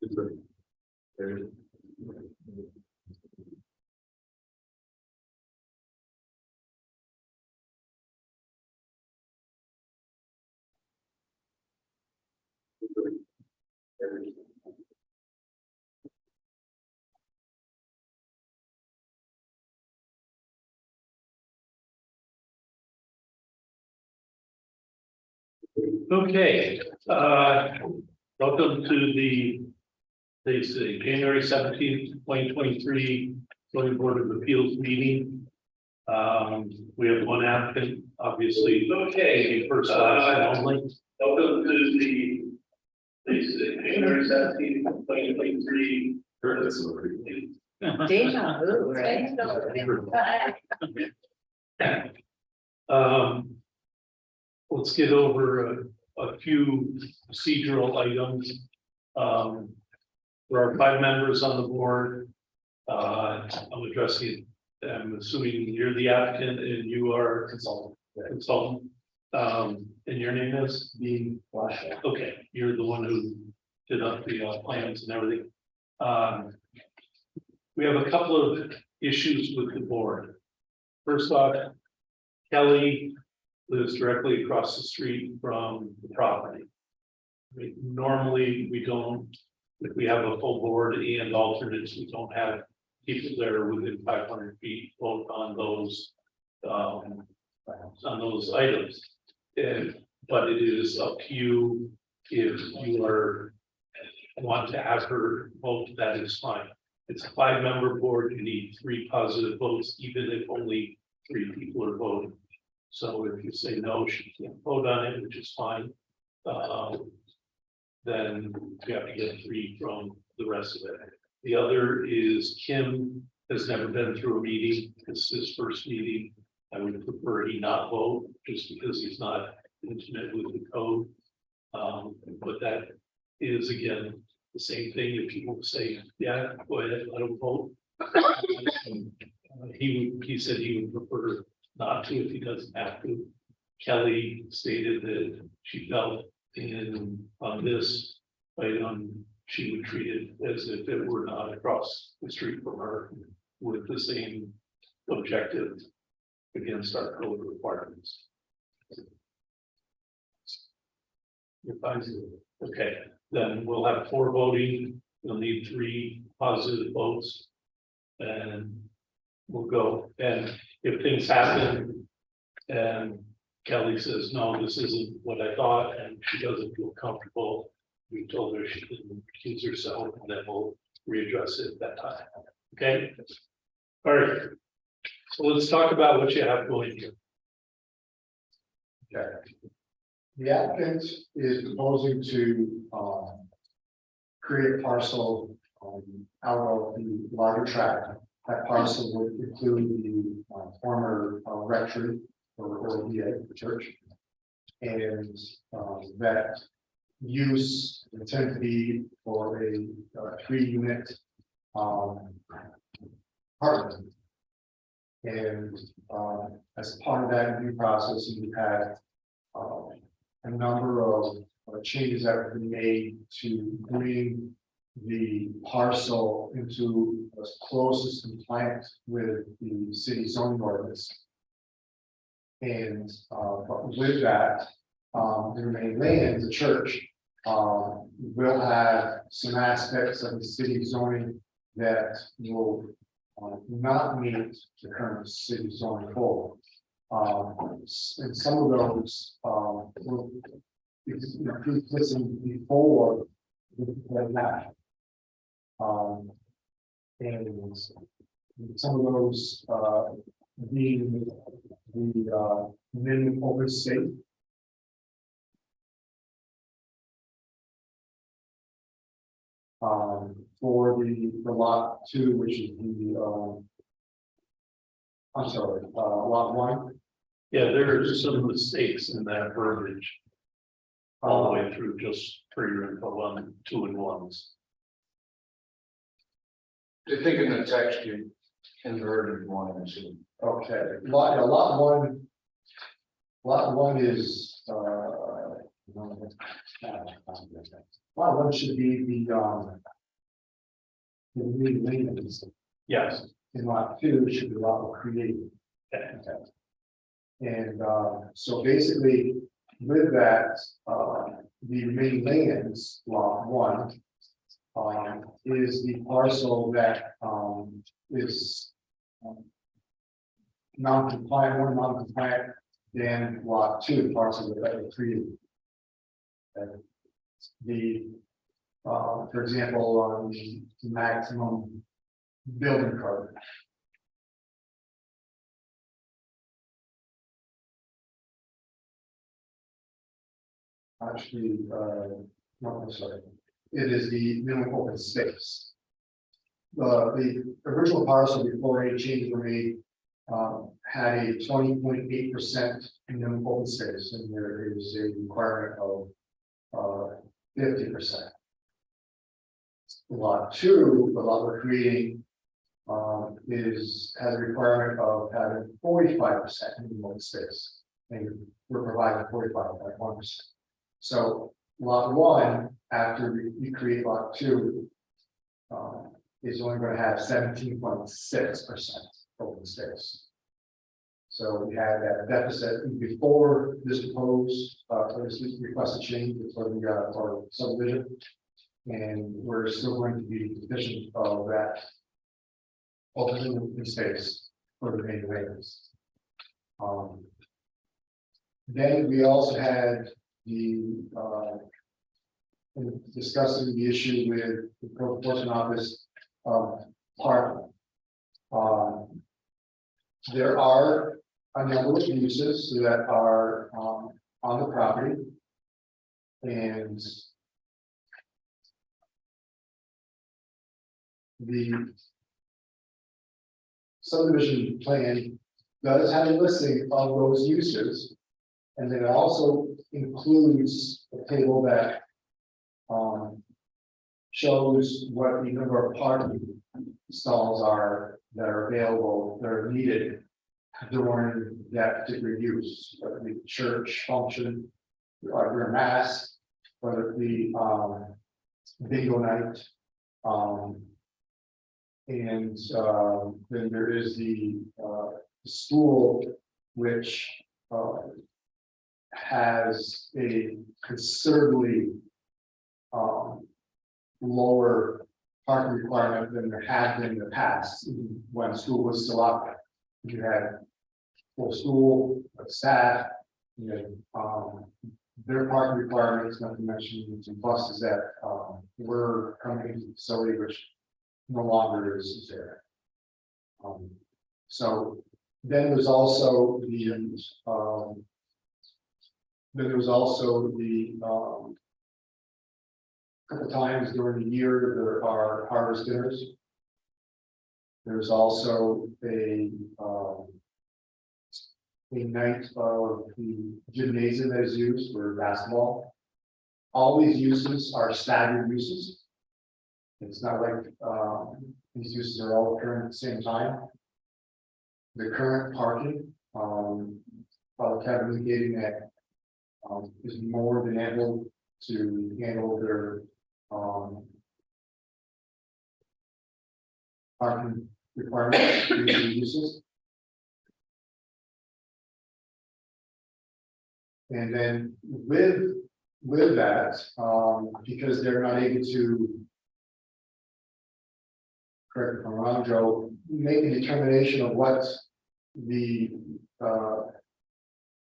Okay, welcome to the January 17th, 2023 zoning board of appeals meeting. We have one applicant, obviously. Okay, first class only. Welcome to the January 17th, 2023. Deja vu, right? Let's get over a few procedural items. There are 5 members on the board. I'm addressing, I'm assuming you're the applicant and you are consultant. And your name is? Dean Flash. Okay, you're the one who did up the plans and everything. We have a couple of issues with the board. First off, Kelly lives directly across the street from the property. Normally, we don't, if we have a full board and alternates, we don't have people there within 500 feet both on those items. But it is up to you if you want to have her vote, that is fine. It's a 5-member board, you need 3 positive votes, even if only 3 people are voting. So if you say no, she can't vote on it, which is fine. Then you have to get 3 from the rest of it. The other is Kim has never been through a meeting. It's his first meeting. I would prefer he not vote just because he's not intimate with the code. But that is again the same thing. If people say, yeah, go ahead, let him vote. He said he would prefer not to if he doesn't have to. Kelly stated that she felt on this item, she would treat it as if it were not across the street from her with the same objective against our code requirements. You're fine. Okay, then we'll have 4 voting. We'll need 3 positive votes. And we'll go. And if things happen and Kelly says, no, this isn't what I thought, and she doesn't feel comfortable, we told her she didn't accuse herself, and then we'll readdress it at that time. Okay. All right. So let's talk about what you have going here. Okay. The applicant is proposing to create a parcel out of the larger tract. That parcel would include the former rectory or the church, and that use intended to be for a 3-unit apartment. And as part of that new process, you had a number of changes that have been made to bring the parcel into as close as compliant with the city zoning ordinance. And but with that, the remaining land, the church, will have some aspects of the city zoning that will not meet the current city zoning code. And some of those will be existing before that. And some of those being the minimum open state. For the lot 2, which is the I'm sorry, lot 1. Yeah, there are some mistakes in that verbiage all the way through, just for your info on 2 and 1s. I think in the text you inverted 1 and 2. Okay, lot 1. Lot 1 is lot 1 should be the the new lands Yes, in lot two should be lot created. okay, And so basically, with that, the remaining lands, lot one. Is the parcel that is non-compliant, more non-compliant than lot two parcel that are created. And the for example, on the maximum building code. Actually, no, I'm sorry. It is the minimum open space. The original parcel before any changes were made had a 20.8% minimum open space, and there is a requirement of 50%. Lot two, the lot we're creating, has a requirement of having 45% minimum open space, and we're providing 45.1%. So lot one, after we create lot two, is only going to have 17.6% open space. So we had that deficit before this proposed, this requested change for the for subdivision, and we're still going to be deficient of that open space for the remaining areas. Then we also had the in discussing the issue with the code enforcement office of parking. There are a number of uses that are on the property, and the subdivision plan does have a listing of those uses, and then it also includes a table that shows what the number of parking stalls are that are available, that are needed during that particular use, whether it be church function, or mass, whether it be bingo night. And then there is the school, which has a considerably lower parking requirement than there had been in the past, when school was still out there. You had full school, staff, you know, their parking requirements, not to mention some buses that were coming into the facility, which no longer is there. So then there's also the couple times during the year there are harvest dinners. There's also a night of the gymnasium that is used for basketball. All these uses are staggered uses. It's not like these uses are all occurring at the same time. The current parking, Kevin indicating that is more than able to handle their parking requirements, uses. And then with that, because they're not able to, correct me if I'm wrong, Joe, make a determination of what the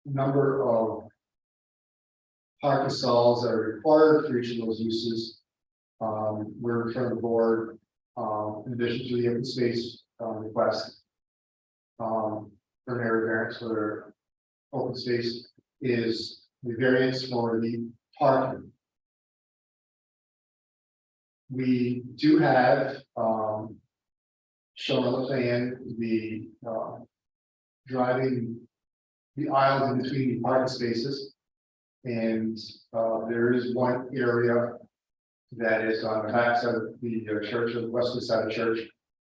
number of parking stalls that are required for each of those uses. We're in front of the board, in addition to the open space request for area variance for their open space, is the variance for the parking. We do have shown on the plan the driving the aisles in between the parking spaces, and there is one area that is on the back side of the church, or the western side of the church,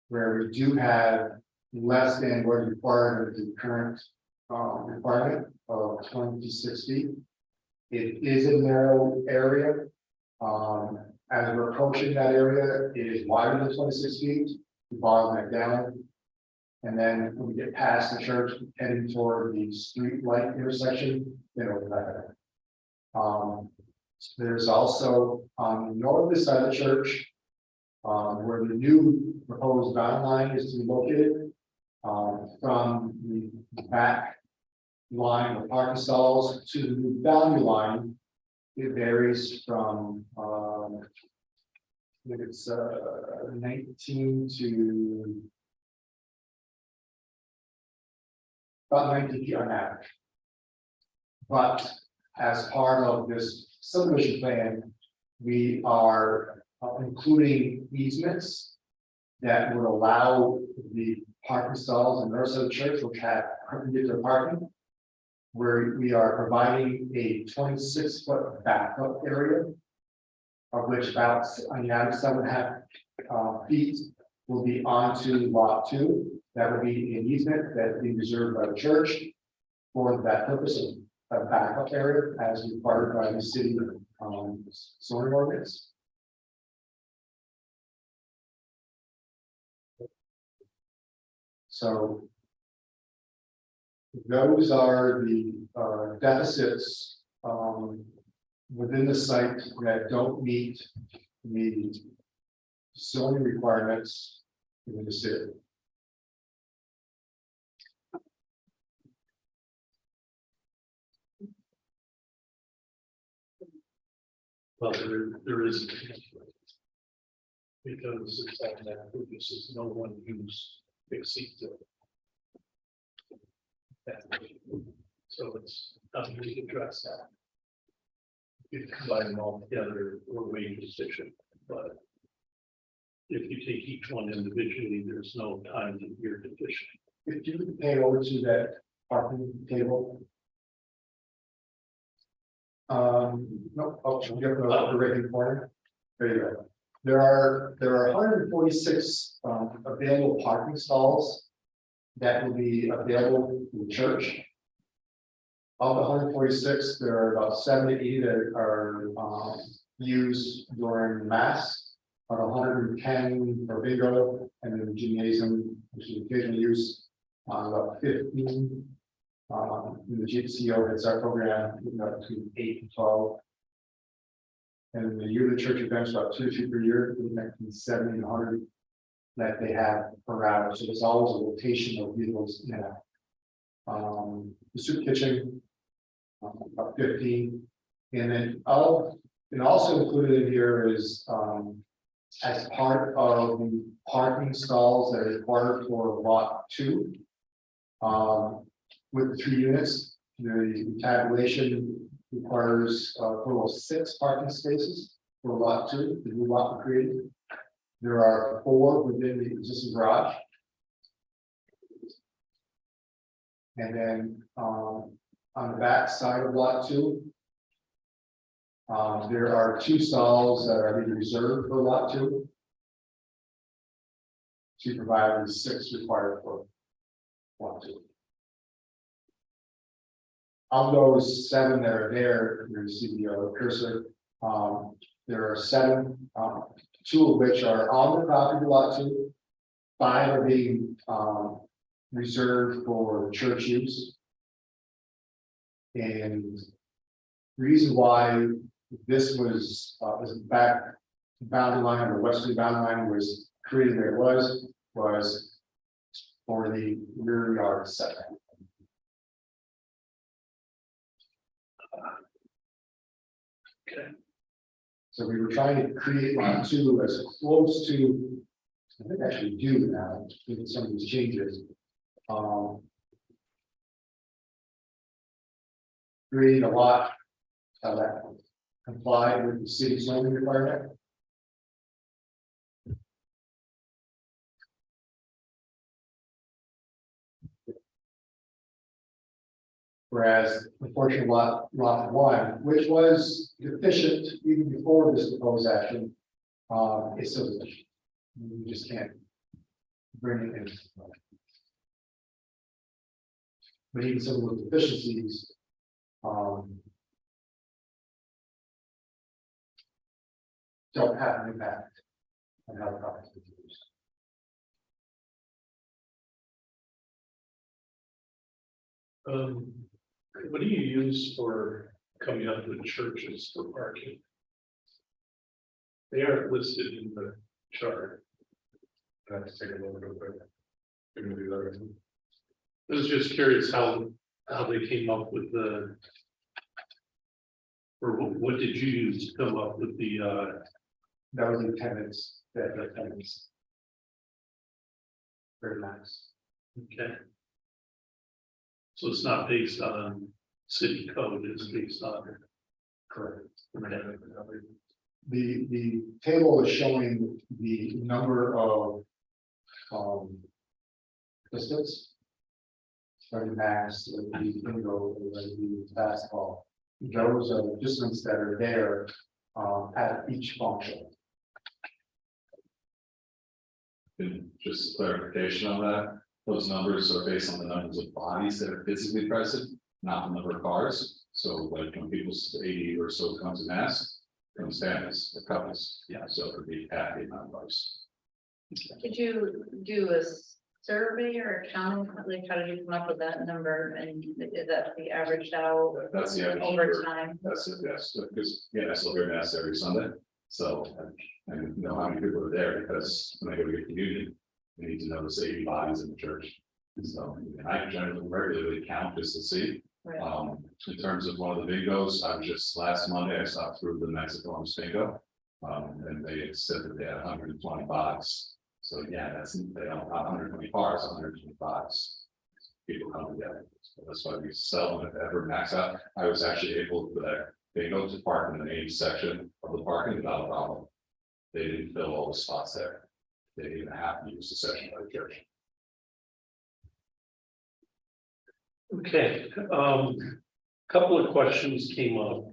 where we do have less than what is required of the current requirement of 26 feet. It is a narrow area. as we're approaching that area, it is wider than 26 feet, we bottom that down. And then when we get past the church, heading toward the street light intersection, then over that. There's also on the northern side of the church, where the new proposed bound line is to be located, from the back line of parking stalls to the new boundary line. It varies from, I think it's 19 to about 19 feet on average. But as part of this subdivision plan, we are including easements that would allow the parking stalls and the north side of the church, which have perpendicular parking, where we are providing a 26-foot backup area, of which about on the average 7.5 feet will be onto lot 2. That would be an easement that would be reserved by the church for that purpose of a backup area as required by the city zoning ordinance. So those are the deficits within the site that don't meet the zoning requirements in the city. Well, there is. Because it's like that, this is no one use exceeds it. So it's nothing we can address that. You combine them all together, we're way deficient, but if you take each one individually, there's no time that you're deficient. If you could pay over to that parking table. No, oh, you have the right corner. There you go. There are 146 available parking stalls that will be available to the church. Of the 146, there are about 70 that are used during mass, about 110 for bingo, and then the gymnasium, which is occasional use, about 15. The GCO has our program between 8 and 12. And the yearly church events about 2 to 3 per year, between 70 and 100 that they have per hour. So there's always a rotation of vehicles in that. The soup kitchen, about 15. And then also included in here is as part of the parking stalls that are required for lot 2. With the 3 units, the tabulation requires a total of 6 parking spaces for lot 2, the new lot created. There are 4 within the existing garage. And then on the back side of lot 2, there are 2 stalls that are being reserved for lot 2. To provide the 6 required for lot 2. Of those 7 that are there, you see the cursor. There are 7, 2 of which are on the property lot 2. 5 are being reserved for church use. And the reason why this was back boundary line or westerly boundary line was created where it was for the rear yard setback. Okay. So we were trying to create lot 2 as close to, I think actually do now, with some of these changes. Create a lot that complied with the city zoning requirement. Whereas the portion of lot 1, which was deficient even before this proposed action, is still deficient. You just can't bring it in. But even some of those deficiencies, don't have an impact on how the property is used. What do you use for coming up with churches for parking? They aren't listed in the chart. I have to take a look real quick. We're gonna do that right now. I was just curious how they came up with the. Or what did you use to come up with the, That was the attendance, that attendance. Very nice. okay. So it's not based on city code, it's based on. Correct. Okay. The table is showing the number of distance. From max, the bingo, the basketball, those are the distance that are there at each function. And just clarification on that, those numbers are based on the numbers of bodies that are physically present, not the number of cars. So like when people's 80 or so comes to mass, comes families, the couples, yeah, so it could be half the amount of cars. Did you do a survey or a count? Like, how did you come up with that number? And is that the averaged out That's the average over number. time? That's it, yes, because, yeah, I still hear mass every Sunday, so I know how many people are there, because when I go to get communion, we need to know the 80 bodies in the church. So, and I generally regularly count just to see. Right. In terms of one of the bingos, I was just last Monday, I stopped through the Mexico bingo. And they had said that they had 120 box. So yeah, that's, they don't have 120 cars, 120 box. People come together. So that's why we seldom if ever max out. I was actually able for that bingo to park in the main section of the parking without a problem. They didn't fill all the spots there. They didn't even have to use the section by the church. Okay, couple of questions came up,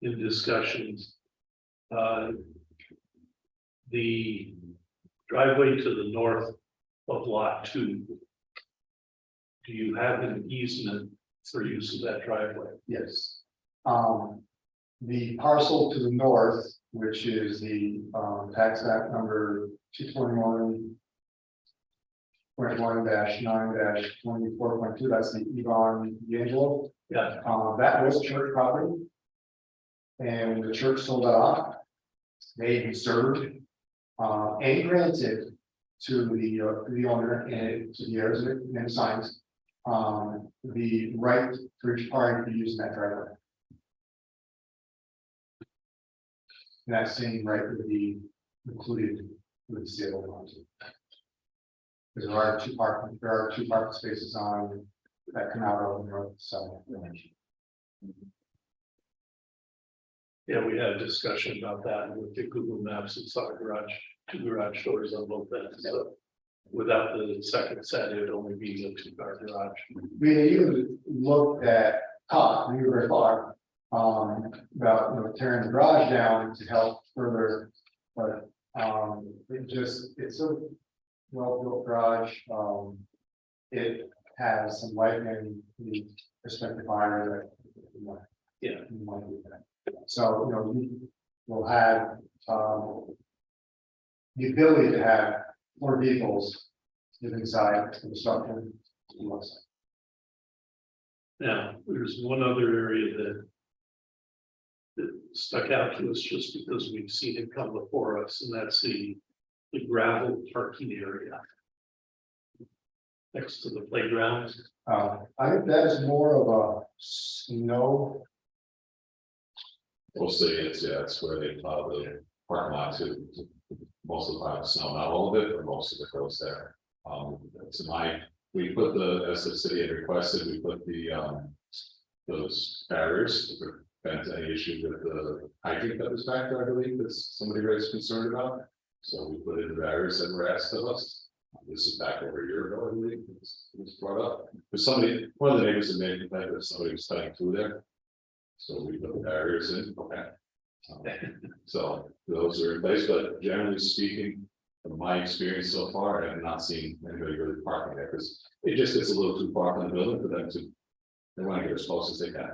in discussions. The driveway to the north of lot 2. Do you have an easement for use of that driveway? Yes. The parcel to the north, which is the tax act number 221.1-9-24.2, that's the Yvonne D'Angelo. Yeah, That was church property. And the church sold that off. They reserved and granted to the owner and to the heirs and signs the right for each party to use that driveway. And that same right would be included with the sale of homes. Because there are two parking spaces on that come out of the north side. yeah, we had a discussion about that and with the Google Maps, it's our garage, 2 garage doors on both ends, so. Without the second set, it would only be a 2-car garage. We even looked at, we were very far, about tearing the garage down to help further, but it's a well-built garage. It has some lighting, the perspective fire that. Yeah. you might do that. So, we will have the ability to have more vehicles inside the structure. Now, there's one other area that stuck out to us just because we've seen it come before us, and that's the gravel parking area next to the playground. I think that is more of a snow. Mostly it's, yeah, it's where they plow the parking lot to most of the time snow, not all of it, but most of it goes there. We put as the city had requested, we put those barriers to prevent any issue with the hydrant that was back there, I believe, that somebody raised concern about. So we put in the barriers that were asked of us. This is back over a year ago, I believe, it was brought up. But one of the neighbors had made a complaint that somebody was cutting through there. So we put the barriers in, okay. So those are in place, but generally speaking, from my experience so far, I have not seen anybody really parking there, because it just gets a little too far from the building for them to, they want to get as close as they can.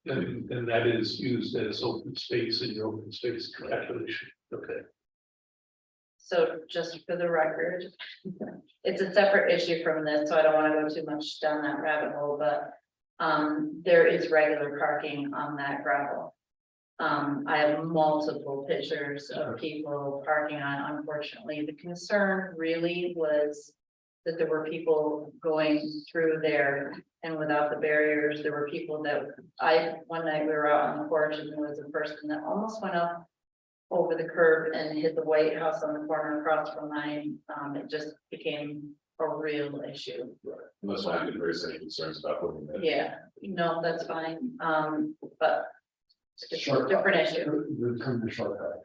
And that is used as open space in your open space calculation, okay? So just for the record, it's a separate issue from this, so I don't want to go too much down that rabbit hole, but there is regular parking on that gravel. I have multiple pictures of people parking on, unfortunately, the concern really was that there were people going through there and without the barriers, there were people that one night we were out on the porch and there was a person that almost went up over the curb and hit the White House on the corner across from mine. It just became a real issue. And that's why I didn't raise any concerns about putting that. Yeah, no, that's fine. But it's a Shortcut. different issue. The term is shortcut.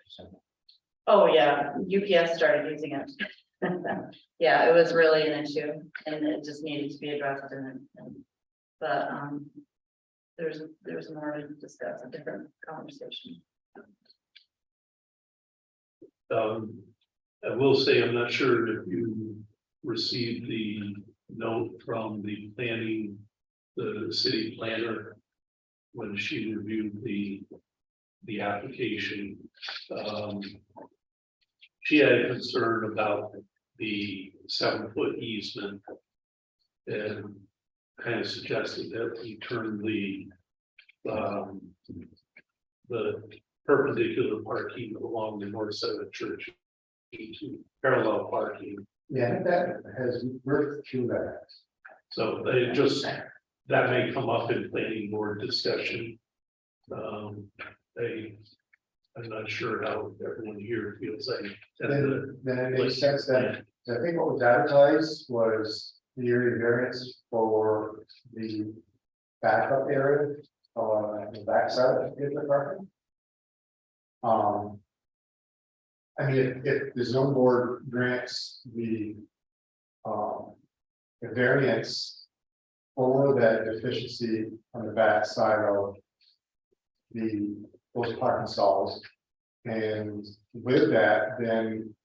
Oh, yeah, UPS started using it. Yeah, it was really an issue and it just needed to be addressed but there's more to discuss, a different conversation. I will say, I'm not sure if you received the note from the planning, the city planner. When she reviewed the application. She had a concern about the 7-foot easement. And kind of suggested that we turn the perpendicular parking along the north side of the church into parallel parking. Yeah, that has worked through that. So they just, that may come up in planning board discussion. I'm not sure how everyone here feels like. Then it makes sense that, I think what was advertised was the area variance for the backup area on the backside of the parking. I mean, if the zone board grants the variance for that deficiency on the back side of those parking stalls, and with that, then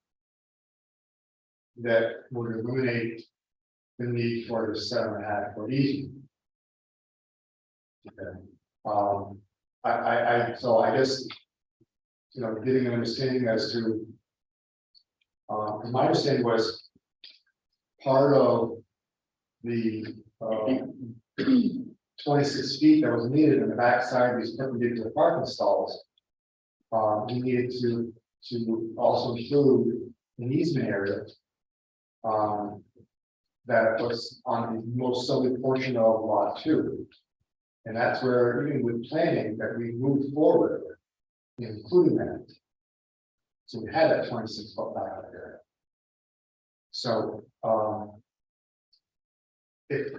that would eliminate the need for the 7.5 foot easement. Okay. So I guess, you know, getting an understanding as to, my understanding was part of the 26 feet that was needed in the backside of these perpendicular parking stalls. We needed to also include an easement area. That was on the most southerly portion of lot 2. And that's where, even with planning, that we moved forward, including that. So we had that 26 foot back there. So, if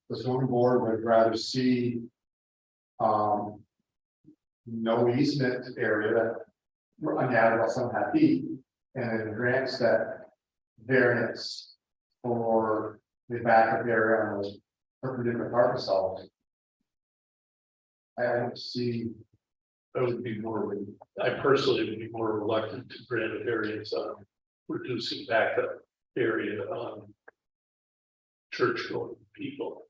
the zoning board would rather see no easement area on the about 7.5 feet, and then grants that variance for the backup area on those perpendicular parking stalls. I don't see. I would be more, I personally would be more reluctant to grant a variance on reducing backup area on church going people.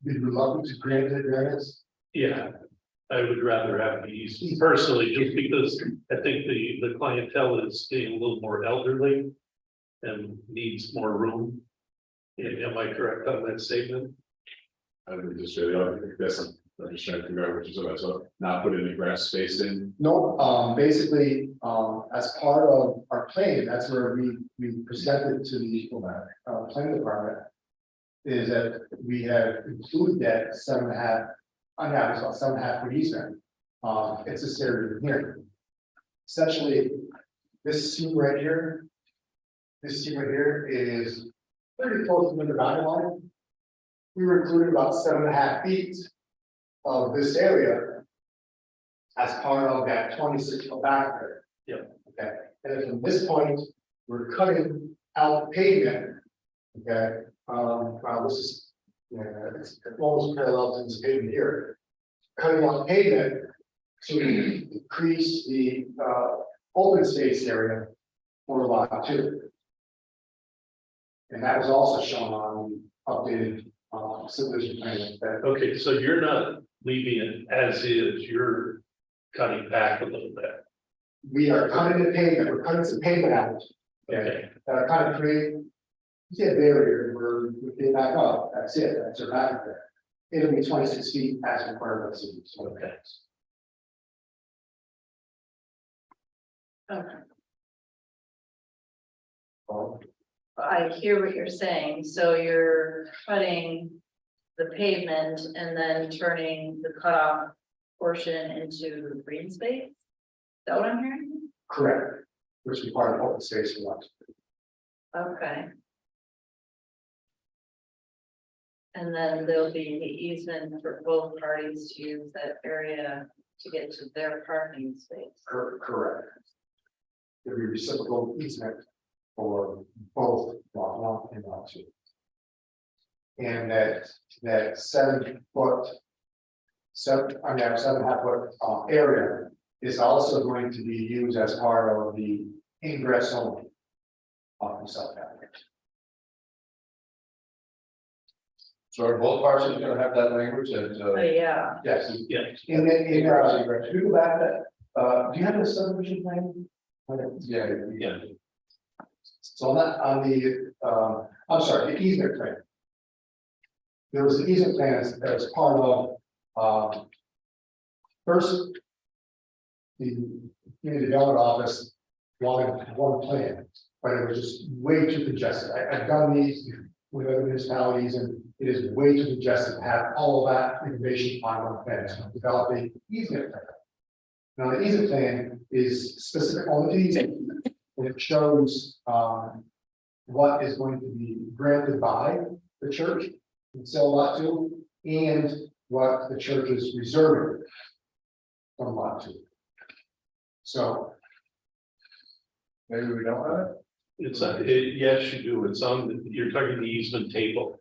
Be reluctant to grant the variance. Yeah, I would rather have these personally, just because I think the clientele is getting a little more elderly and needs more room. Am I correct on that statement? I would just really, I guess I'm just trying to figure out which is about, so not put any grass space in. No, basically, as part of our plan, that's where we presented to the planning department. Is that we have included that 7.5, on average, about 7.5 foot easement. It's this area here. Essentially, this seam right here. This seam right here is pretty close to the boundary line. We were including about 7.5 feet of this area as part of that 26 foot back there. Yep. Okay, and then from this point, we're cutting out pavement. Okay, wow, this is, yeah, it's almost parallel to this pavement here. Cutting out pavement to increase the open space area for lot 2. And that was also shown on the updated subdivision plan. That Okay, so you're not leaving it as is, you're cutting back a little bit. We are cutting the pavement, we're cutting some pavement out. Okay, That kind of create. See a barrier where we get back up, that's it, that's our back there. It'll be 26 feet as required by the city. okay. Okay. I hear what you're saying, so you're cutting the pavement and then turning the cutoff portion into green space? Is that what I'm hearing? Correct. Which require open space for us. Okay. And then there'll be the easement for both parties to use that area to get to their parking space. Correct. There'll be reciprocal easement for both lot 1 and lot 2. And that 7 foot. 7.5 foot area is also going to be used as part of the ingress only. Of the South Avenue. So are both parcels gonna have that language that, Oh, yeah, Yes. Yeah, In the, if you go back to that, do you have a subdivision plan? yeah, yeah, So on that, on the, I'm sorry, the easement plan. There was an easement plan that was part of, first. The community development office wanted one plan, but it was just way too congested. I've done these with other municipalities and it is way too congested to have all of that information on one plan, so develop the easement plan. Now, the easement plan is specific only to easement, and it shows, what is going to be granted by the church in cell lot 2, and what the church is reserving from lot 2. So, maybe we don't have it. it's, yes, you do, it's on, you're talking the easement table,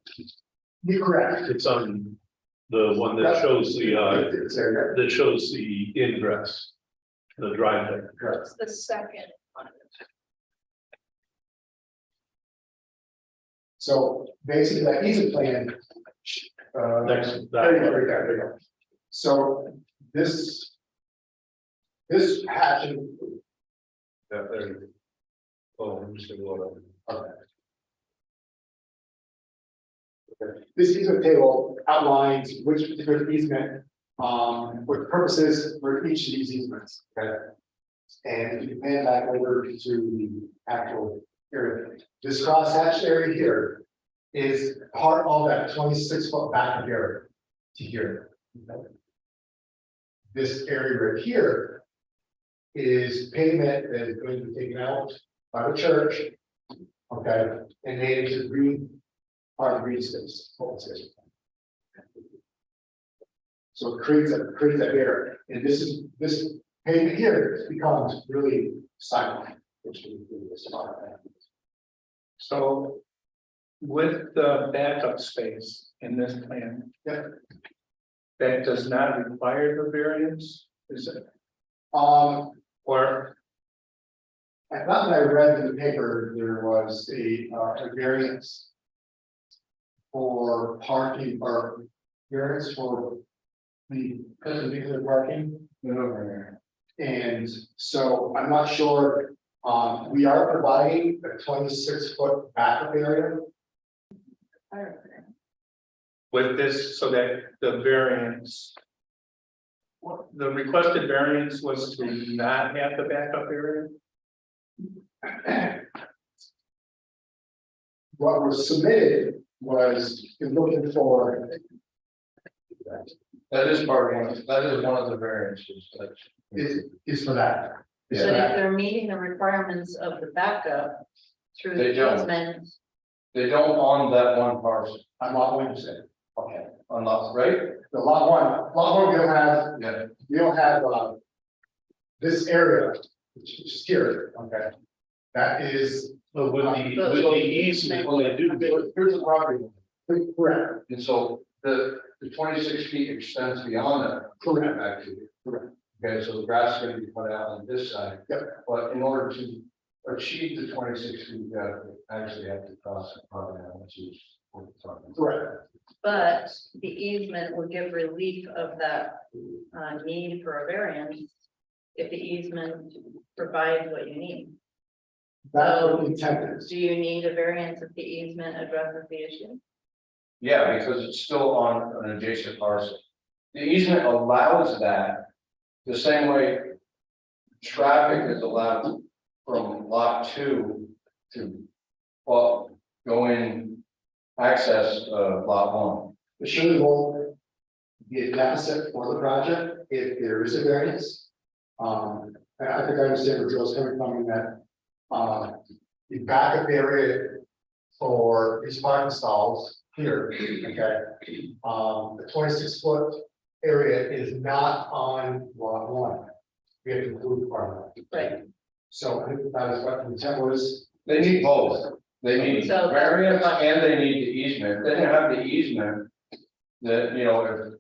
you're correct. it's on the one that shows the, It's there, that shows the ingress, the driveway. correct. the second one. So basically, that easement plan. Next, There you go, right there you go. So this. This hatching. Yeah, there you go. Oh, I'm just gonna go on. Okay. This easement table outlines which particular easement, what purposes for each of these easements, okay? And if you pan back over to the actual area, this crosshatched area here is part of that 26-foot back area to here. Okay? This area right here is pavement that is going to be taken out by the church, okay, and made into green, part of green space, open space. So it creates a barrier, and this pavement here becomes really silent, which we do this part of that. So with the backup space in this plan. Yeah. That does not require the variance, is it? Or. I thought that I read in the paper, there was a variance. For parking or variance for the vehicular parking. And so I'm not sure, we are providing a 26-foot backup area. With this, so that the variance. The requested variance was to not have the backup area? What was submitted was looking for. That is part of one, that is one of the variances, Is for that. Is But for if that. they're meeting the requirements of the backup through They the don't. easement, they don't on that one parcel, I'm not going to say, okay, on lot, right? the lot one, Yeah. we'll have, this area, which is here, okay. That is. But with the easement, well, they do, Here's the property. Correct, And so the 26 feet extends beyond that. Correct. Actually. Correct. Okay, so the grass is gonna be put out on this side. Yep. But in order to achieve the 26 feet, you gotta actually have to cross the property line, which is Correct. But the easement would give relief of that need for a variance. If the easement provides what you need. That's what the intent is. Do you need a variance if the easement addresses the issue? Yeah, because it's still on an adjacent parcel. The easement allows that the same way traffic is allowed from lot 2 to, well, go in access lot 1. It surely won't be a deficit for the project if there is a variance. And I think I understand where Joe's coming from in that, the backup area for these parking stalls here, okay? The 26-foot area is not on lot 1. We have to include part of that. Right. So I think that is what the intent was. They need both. They need So- variance and they need the easement. If they didn't have the easement, that, you know, if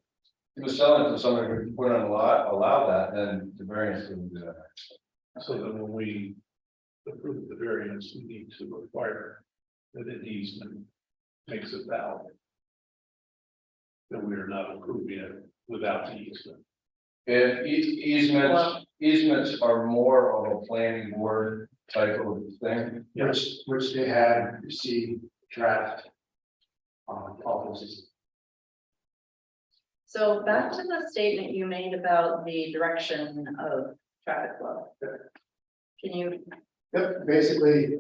he was selling it to somebody who could put on a lot, allow that, then the variance wouldn't do that. So then when we approve the variance, we need to require that an easement makes it valid. That we are not approving it without the easement. If easements are more of a planning board type of thing, Which they had received draft. Policies. So back to the statement you made about the direction of traffic flow. Can you, Yep, basically,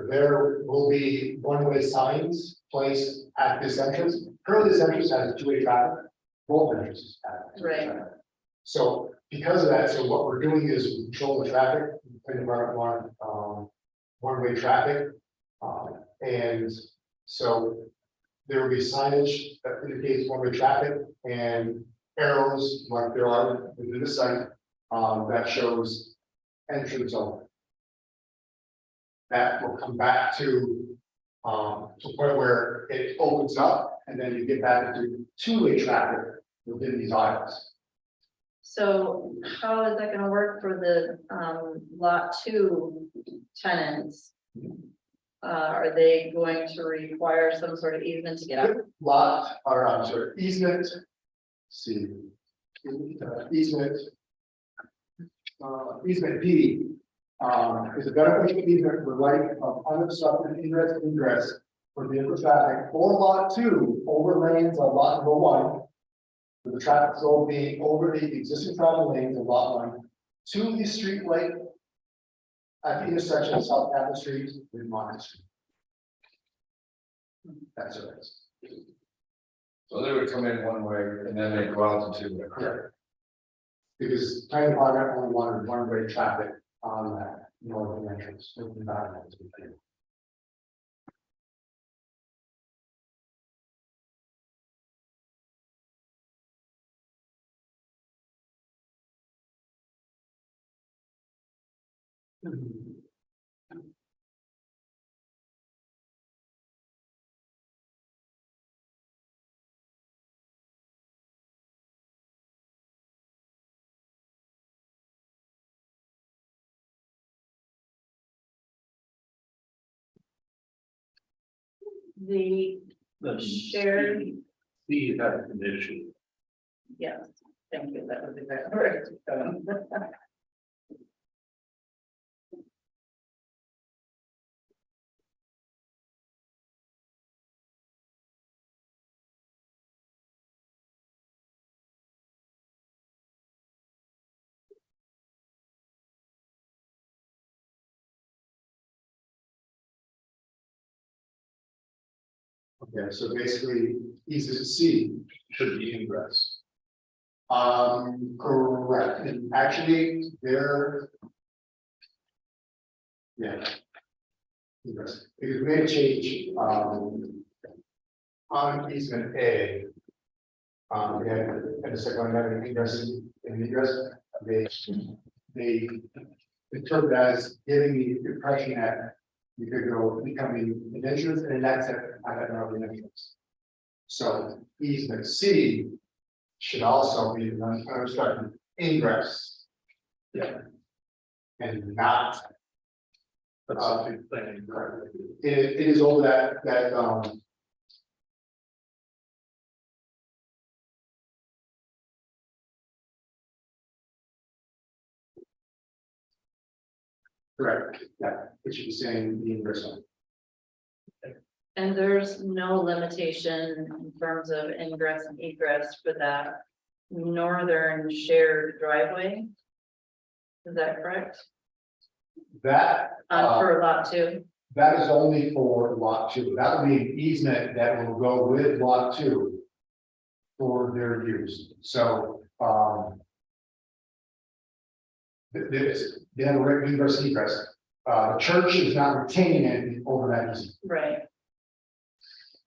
there will be one-way signs placed at this entrance. Currently, this entrance has two-way traffic, both entrances have two-way Right. traffic. So because of that, so what we're doing is we control the traffic, putting one-way traffic. And so there will be signage that indicates one-way traffic and arrows like there are within the site, that shows entrance only. That will come back to a point where it opens up and then you get back into two-way traffic within these aisles. so how is that gonna work for the lot 2 tenants? Are they going to require some sort of easement to get out? Lot, or I'm sorry, easement. Let's see. Easement. Easement B. Is a beneficial easement for right of unobstructed ingress for vehicle traffic or lot 2 over lanes on lot number 1. With the traffic flow being over the existing travel lanes of lot 1 to the street light. At the intersection of South Capitol Street with Market Street. That's it. so they would come in one way and then they go out to two. Correct. Because planning department only wanted one-way traffic on that northern entrance. The Then shared, C had a condition. yes, thank you, that was exactly right. Okay, so basically, easement C. Should be ingress. Correct, and actually, there. Yeah. Yes, because we made a change, on easement A. We had, and the second one, having ingress and egress, they interpret as giving the impression that you could go becoming an entrance and an exit at another entrance. So easement C should also be an unobstructed ingress. Yeah. And not, That's something planning. it is over that Correct, yeah, it should be saying the inverse one. And there's no limitation in terms of ingress and egress for that northern shared driveway. Is that correct? That, For lot two? that is only for lot two, that would be an easement that will go with lot two. For their use, so, This, they have a reverse egress, the church is not retaining anything over that easement. Right.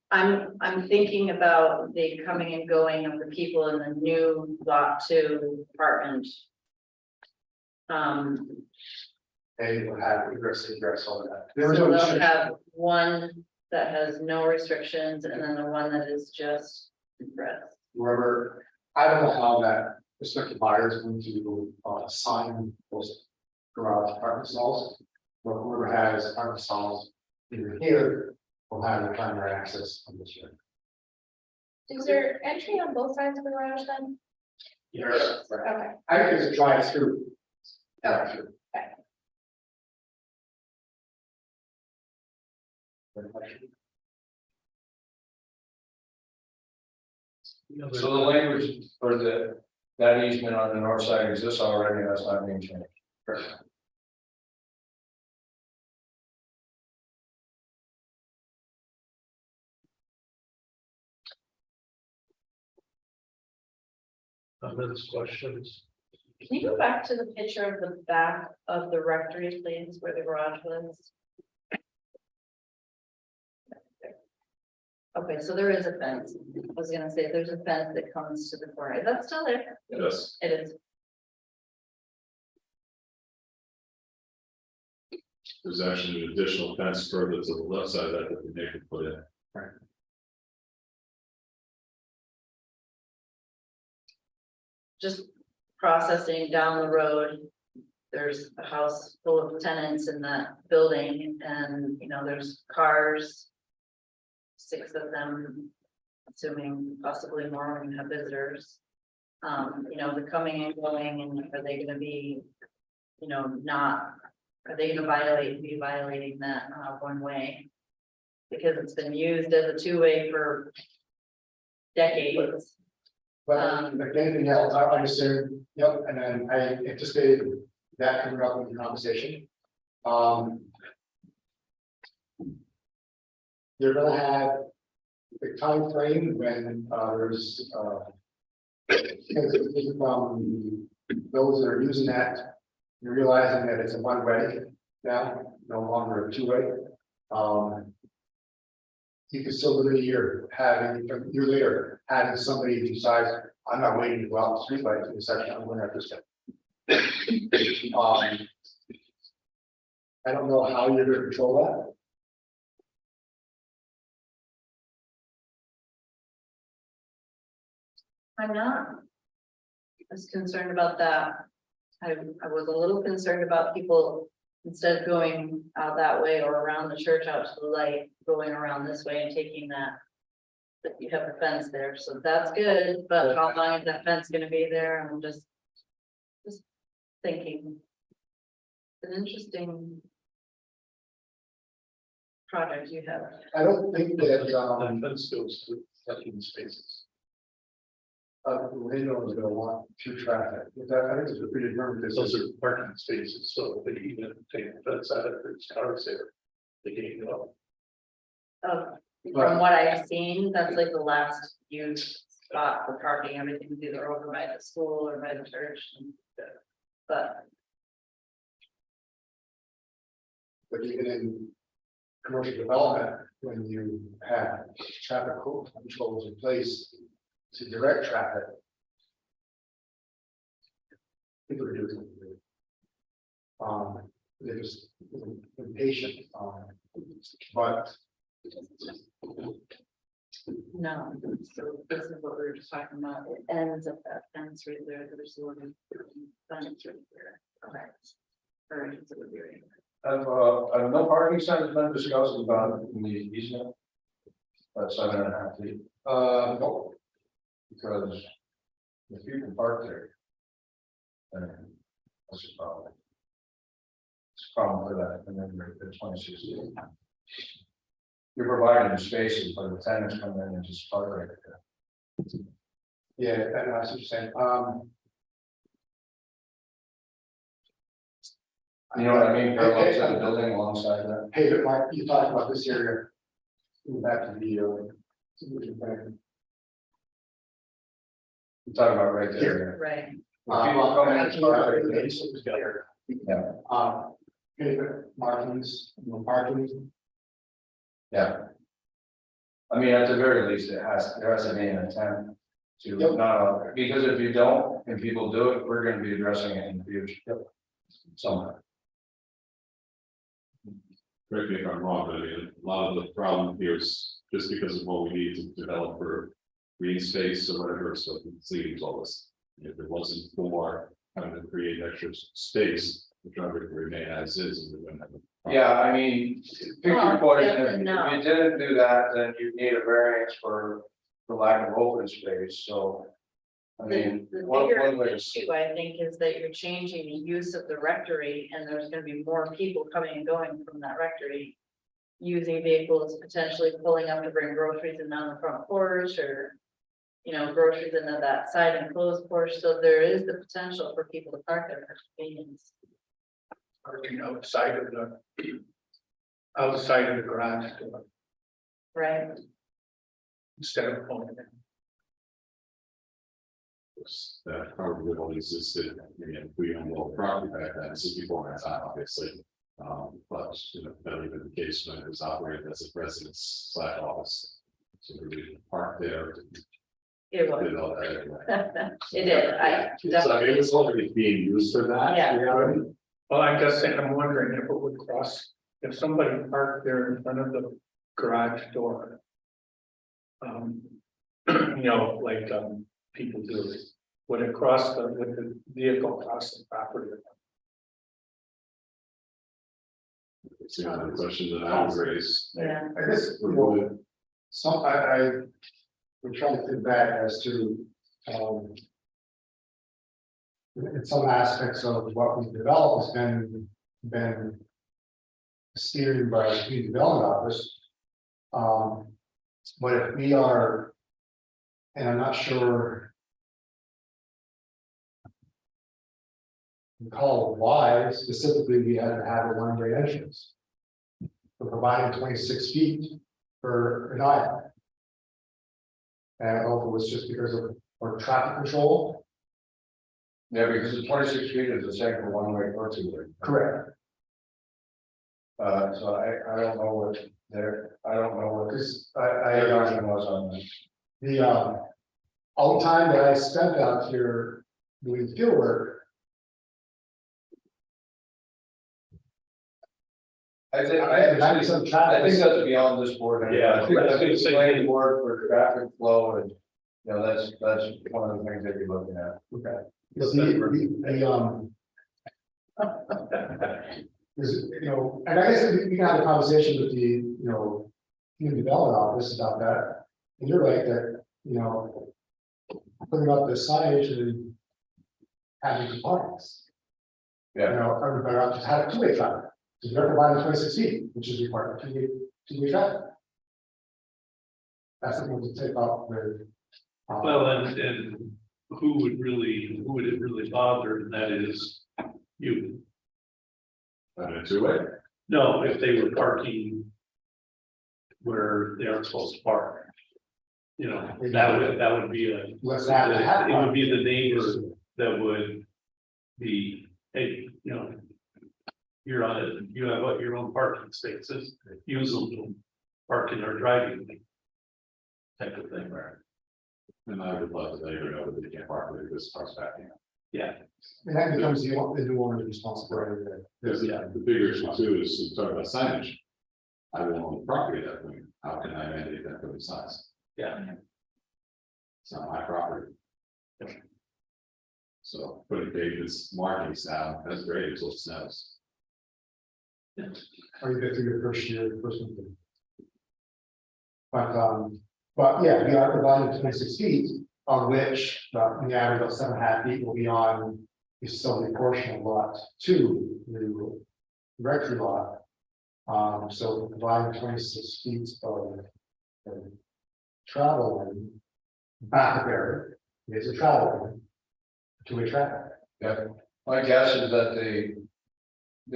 I'm thinking about the coming and going of the people in the new lot two apartment. They will have reverse egress over that. There is So no they'll church, have one that has no restrictions and then the one that is just ingress. wherever, I don't know how that prospective buyer is going to, sign those garage apartment stalls. But whoever has apartment stalls either here will have the primary access on this year. Is there entry on both sides of the garage then? Yes. Okay. I think it's a drive through. Yeah, sure. So the language for that easement on the north side exists already, that's not being changed. Comments, questions? Can you go back to the picture of the back of the rectory, please, where the garage was? Okay, so there is a fence. I was gonna say, there's a fence that comes to the corner. Is that still there? Yes, It is. there's actually an additional fence further to the left side of that the neighbor put in. Just processing down the road. There's a house full of tenants in that building and, you know, there's cars. 6 of them, assuming possibly more when you have visitors. You know, they're coming and going and are they gonna be, you know, not, are they gonna be violating that one way? Because it's been used as a two-way for decades. But like anything else, I understand, yep, and then I anticipated that coming up in the conversation. You're gonna have the time frame when there's from those that are using that, you're realizing that it's a one-way now, no longer a two-way. You can still live a year having, a year later, having somebody decide, I'm not waiting to go out the street light to the section, I'm going at this guy. I don't know how you're gonna control that. I'm not as concerned about that. I was a little concerned about people, instead of going out that way or around the church out to the light, going around this way and taking that. But you have a fence there, so that's good, but how long is that fence gonna be there? I'm just thinking. It's an interesting project you have. I don't think that, That fence goes to parking spaces. Orlando is gonna want to traffic, I think it's a pretty firm, this Those is, are parking spaces, so they even take the fence out if there's cars there. They can't go. From what I've seen, that's like the last used spot for parking, everything's either over by the school or by the church. But but even in commercial development, when you have traffic controls in place to direct traffic. People are doing something. They're just impatient, but no, so this is what we were just talking about, it ends at that fence right there, there's a little fence right there. Okay. Or it's a little bit. No parking signs been discussed about in the easement. That's 7.5 feet, no, because if you can park there. Then that's a problem. problem for that, and then the 26 feet. You're providing the spaces, but the tenants come in and just park right there. Yeah, that's what you're saying, You know what I mean, parallel to the building alongside that. hey, but Mark, you talked about this area. Back to the, You're talking about right there. Right, People come in and park right there. Yeah. pavement markings, parking. Yeah. I mean, at the very least, there has to be an attempt to Yep. not, because if you don't, and people do it, we're gonna be addressing it in the future. Somewhere. Correct me if I'm wrong, but I mean, a lot of the problem here is just because of what we need to develop for green space or whatever, so it seems all this. If it wasn't for having to create extra space, the driveway would remain as is, and we wouldn't have a problem. Yeah, I mean, pick your Well, poison, yes if and no. you didn't do that, then you need a variance for lack of open space, so. I mean, the one bigger way to. issue, I think, is that you're changing the use of the rectory, and there's gonna be more people coming and going from that rectory. Using vehicles, potentially pulling up to bring groceries in on the front porch, or. You know, groceries into that side enclosed porch, so there is the potential for people to park there for convenience. Parking outside of the garage door, Right, instead of pulling it in. That probably only existed, again, we owned all the property back then, this is before my time, obviously. But, you know, that would have been the case when it was operated as a residence / office. So we parked there, it was, did all that anyway. it did, I So it definitely, was already being used for that. Yeah. Well, I guess I'm wondering if it would cross, if somebody parked there in front of the garage door. You know, like, people do, would it cross would the vehicle cross the property? It's the other question that I was raised. yeah, I guess, you know, we're trying to think back as to, in some aspects of what we developed has been steered by the community development office. But if we are, and I'm not sure recall why specifically we had to have a one-way entrance. For providing 26 feet for an aisle. And I don't know if it was just because of, or traffic control. Yeah, because the 26 feet is the same for one way or two way. Correct. So I don't know what I don't know what Because their option was on that. the all the time that I spent out here doing field work. I think Some traffic. that's beyond this board. Yeah, I think I was that's gonna the say- planning board for traffic flow and, you know, that's one of the things that you're looking at. Okay. Because is, you know, and I guess we can have a conversation with the, you know, community development office about that. And you're right that, you know, putting up the signage and having compliance. You Yeah, know, or better off just have a two-way traffic. Because they're providing 26 feet, which is required for two-way traffic. That's something to take off with. Well, and who would it really bother, and that is you. And a two-way. No, if they were parking where they aren't supposed to park. You know, that would be a, Let's have to have. it would be the neighbor that would be, hey, you know. You're on it, you have your own parking spaces, use them to park in our driving. Type of thing, right? And I would love to let you know that they can't park with this car's backing up. Yeah, And that becomes the new owner's responsibility there. Because the bigger issue too is to talk about signage. I will own the property that way, how can I mandate that for the size? yeah, It's not my property. So putting David's markings down, that's great until it snows. Or you get through your first year, first one. But yeah, we are providing 26 feet, on which the average of 7.5 feet will be on the facility portion of lot 2, the rectory lot. So providing 26 feet of travel lane. Back there is a travel lane. To a traffic. Yeah, my guess is that they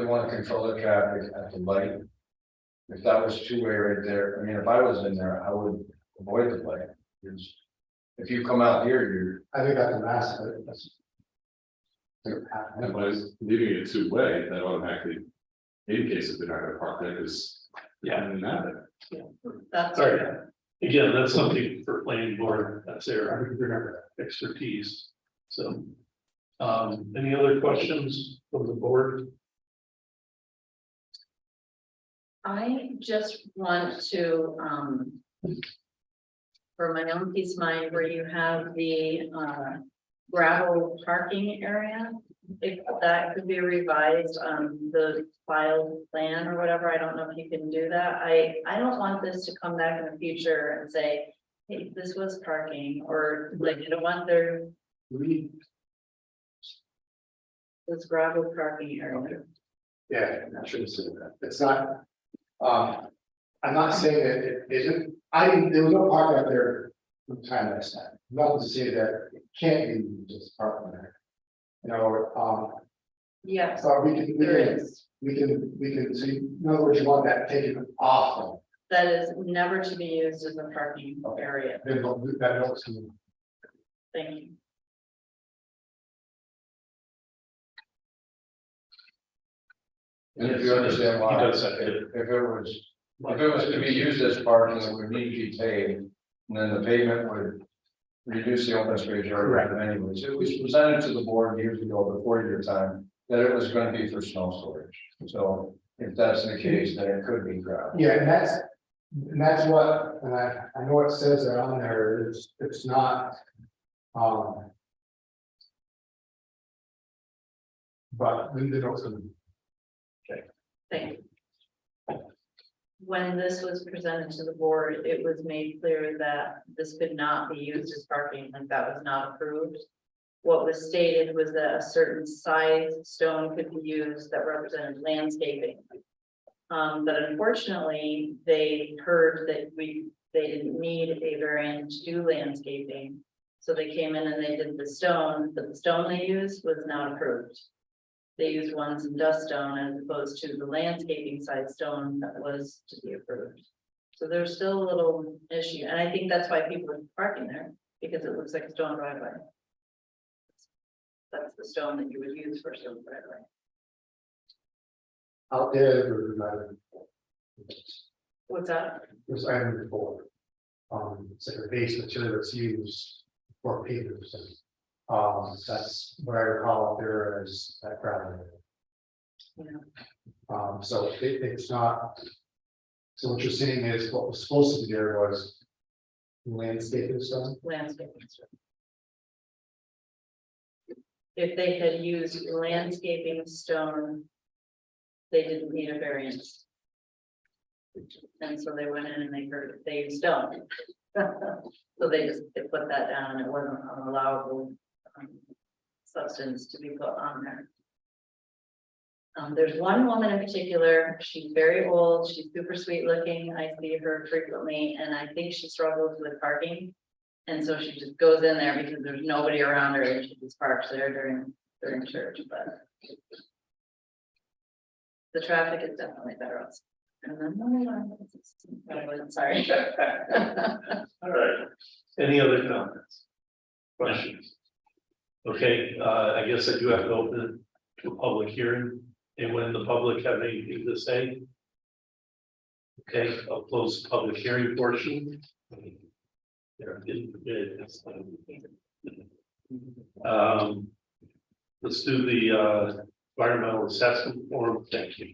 want to control the traffic at the light. If that was two-way right there, I mean, if I was in there, I would avoid the light. Because if you come out here, I think that's a mass, that's. And by leaving it two-way, that automatically indicates that they're not gonna park there, because. Yeah. Matter. That's. Sorry, again, that's something for planning board, that's I their would remember expertise, so. Any other questions from the board? I just want to, for my own peace of mind, where you have the, gravel parking area. If that could be revised on the filed plan or whatever, I don't know if you can do that. I don't want this to come back in the future and say, hey, this was parking, or like, I don't want there, that. this gravel parking area. Yeah, I should have said that. It's not, I'm not saying that it isn't, there was no park out there from the time last time. Nothing to say that it can't be just parking there. You know, Yes, so we can, there is. we can, so in other words, you want that taken off of, That is never to be used as a parking area. then that helps you. Thank you. and if you understand why, He does if that, yeah. it was to be used as parking, it would need to be paved. And then the pavement would reduce the open space area anyways. It was presented to the board years ago, before your time, that it was going to be for snow storage. So if that's the case, then it could be gravel. Yeah, and that's what, and I know it says that on there, it's not, but we did also. Thank you. When this was presented to the board, it was made clear that this could not be used as parking, like that was not approved. What was stated was that a certain size stone could be used that represented landscaping. But unfortunately, they heard that they didn't need a variance to do landscaping. So they came in and they did the stone, but the stone they used was not approved. They used ones in dust stone as opposed to the landscaping side stone that was to be approved. So there's still a little issue, and I think that's why people are parking there, because it looks like a stone driveway. That's the stone that you would use for a stone driveway. Out there, or What's that? this item before. It's like a base material that's used for pavers. That's what I recall there as that gravel. Yeah. So it's not. So what you're saying is what was supposed to be there was landscaping stuff. Landscaping. If they had used landscaping stone, they didn't need a variance. And so they went in and they used stone. So they put that down, and it wasn't an allowable substance to be put on there. There's one woman in particular, she's very old, she's super sweet looking, I see her frequently, and I think she struggles with parking. And so she just goes in there because there's nobody around her, and she just parks there during church, but. The traffic is definitely better outside. Sorry. All right, any other comments? Questions? Okay, I guess I do have to open it to a public hearing, and when the public have anything to say. Okay, I'll close the public hearing portion. Let's do the environmental assessment form. Thank you.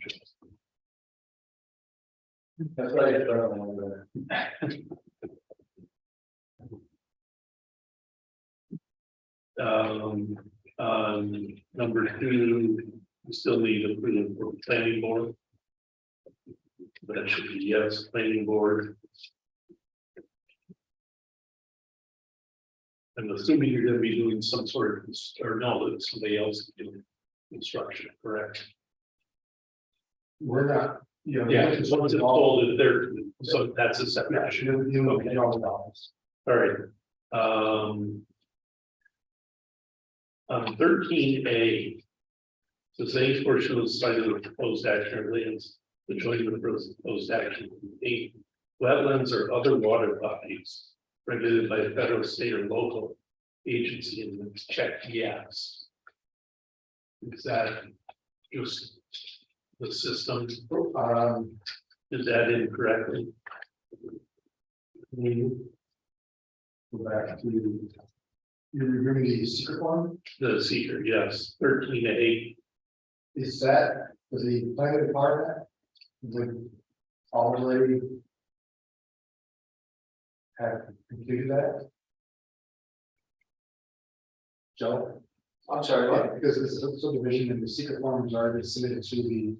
That's right. Number 2, we still need approval for planning board. That should be yes, planning board. I'm assuming you're gonna be doing some sort of, or no, that somebody else is doing construction, correct? we're not, you know. Yeah, as long as it's folded there, so that's a setback. Okay. All right. On 13A. Says any portion of the site of the proposed action or lands adjoining the proposed action contain wetlands or other water bodies regulated by a federal, state, or local agency, and it's checked yes. Is that just the system? Is that incorrectly? Go back to. You're removing the secret one, The seeker, yes, 13A. is that, was the planning department? Would already. Have completed that? Joe? I'm sorry, what? Because this subdivision and the secret form was already submitted to the,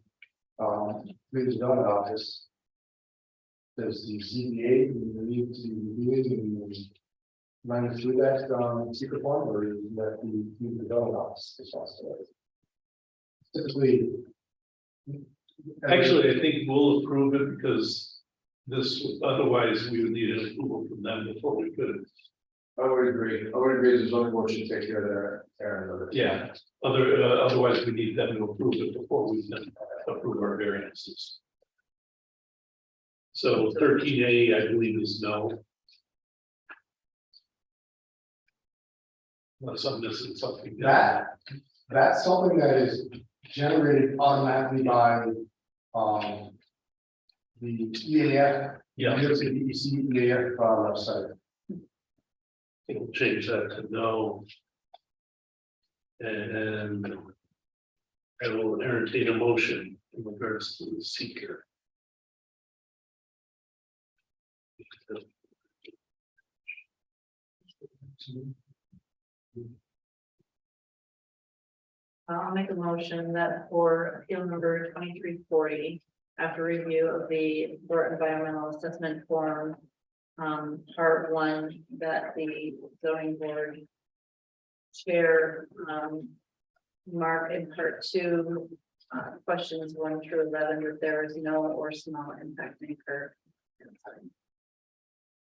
community development office. Does the ZBA need to do it and run through that, secret form, or is that the community development office responsibility? Typically. Actually, I think we'll approve it because this, otherwise we would need an approval from them before we could. I would agree, the zoning board should take care of their. Yeah, otherwise we need them to approve it before we can approve our variances. So 13A, I believe, is no. Unless I'm missing something. That's something that is generated automatically by, the EAF. Yeah. New York City DEC EAF, website. We'll change that to no. And I will entertain a motion in regards to the seeker. I'll make a motion that for appeal number 2340, after review of the Florida environmental assessment form. Part 1, that the zoning board chair, mark in part 2, questions 1 through 11, that there is no or small impact may occur.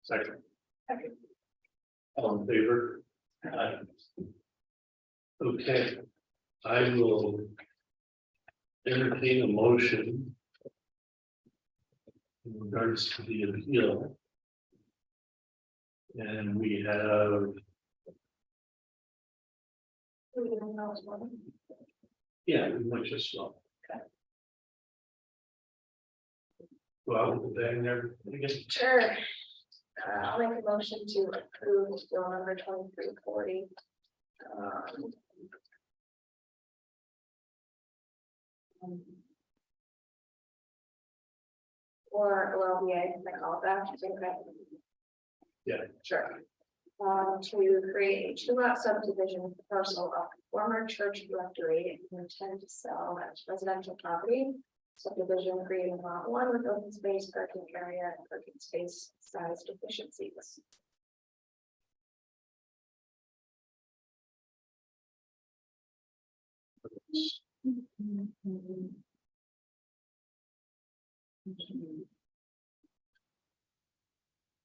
Second. All in favor? Aye. Okay, I will entertain a motion in regards to the appeal. And we have, yeah, we might just well. Go out with the bang there again. Sure. I'll make a motion to approve bill number 2340. Or, well, yeah, I call it that, I think that. Yeah. Sure. To create a 2-lot subdivision parcel of former church rectory and intend to sell as residential property. Subdivision creating lot 1 with open space, parking area, and parking space size deficiencies.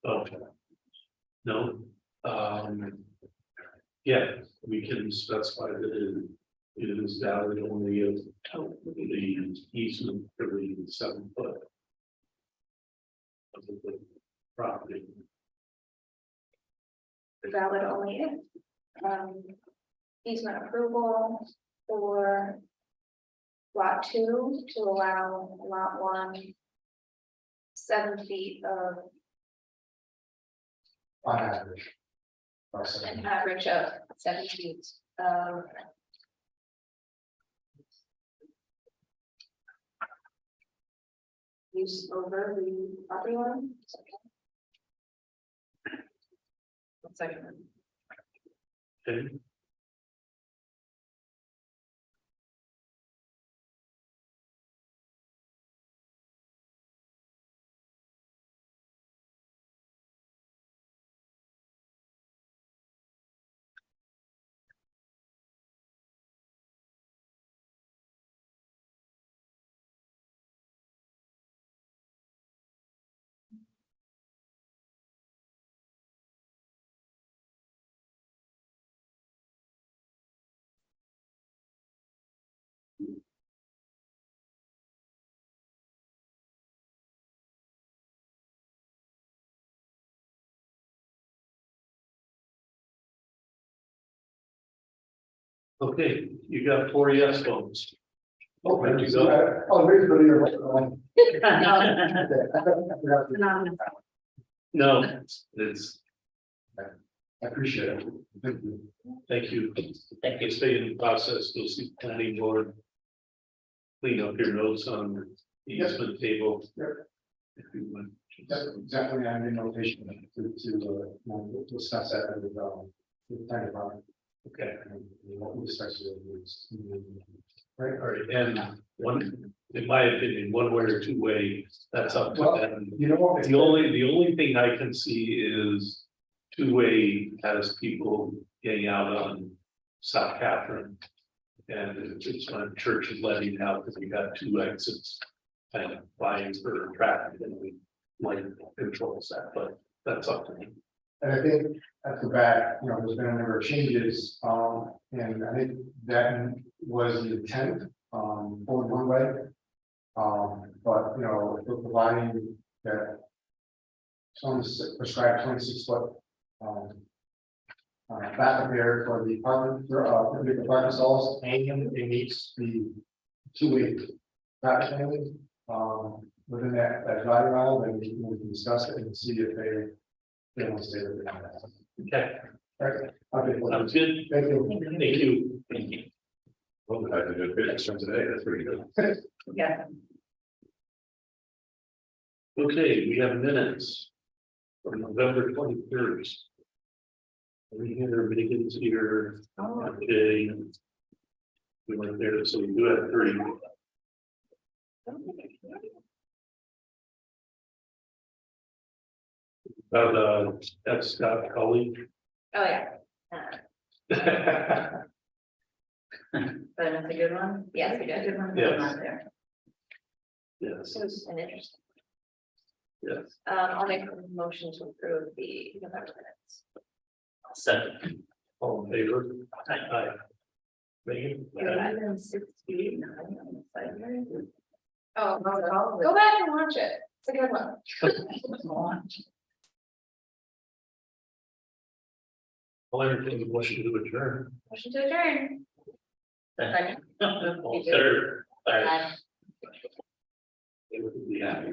Okay. No. Yeah, we can specify that it is valid only if the easement for the 7 foot. Of the property. Valid only if easement approval for lot 2 to allow lot 1 7 feet of On average. an average of 7 feet of use over the property line. Second. Okay. Okay, you got 4 yes votes. Oh, Ready to go? wait for your. No, it's, I appreciate it. Thank you. thank you. Thank you. Stay in the process, you'll see planning board. Clean up your notes on the easement table. Yep. If you want. That's exactly, I'm in notation to discuss that with the planning department. Okay, And what we expect to do is. Right, all right, and one, in my opinion, one way or two way, that's up to Well, them. you know what? The only thing I can see is two-way has people getting out on South Catherine. And it's when church is letting out, because we got 2 exits. Kind of lines for traffic and we like controls that, but that's up to me. And I think at the back, there's been a number of changes, and I think that was the intent, for one way. But, if we're providing that. Someone's prescribed 26-foot, back there for the apartment, for the apartment stalls, and it meets the 2-way traffic lane, within that driving aisle, then we can discuss it and see if they want to stay with it. Okay, All right. Okay, well, sounds good. thank you. Thank you. Thank you. Well, I did a bit extra today, that's pretty good. Yeah. Okay, we have minutes. For November 23rd. We had everybody get to your, okay. We went there, so we do have 3. About that's Scott Cully. Oh, yeah. But it's a good one. Yes, we did. Good one. Yes. Not there. Yes, This was an interesting. yes. I'll make a motion to approve the November minutes. Second. All in favor? Aye. Megan? 1169 on the side here. Oh, go back and watch it. It's a good one. I'll entertain the motion to adjourn. Motion to adjourn. Second. All in favor? Aye. Aye. They would be happy.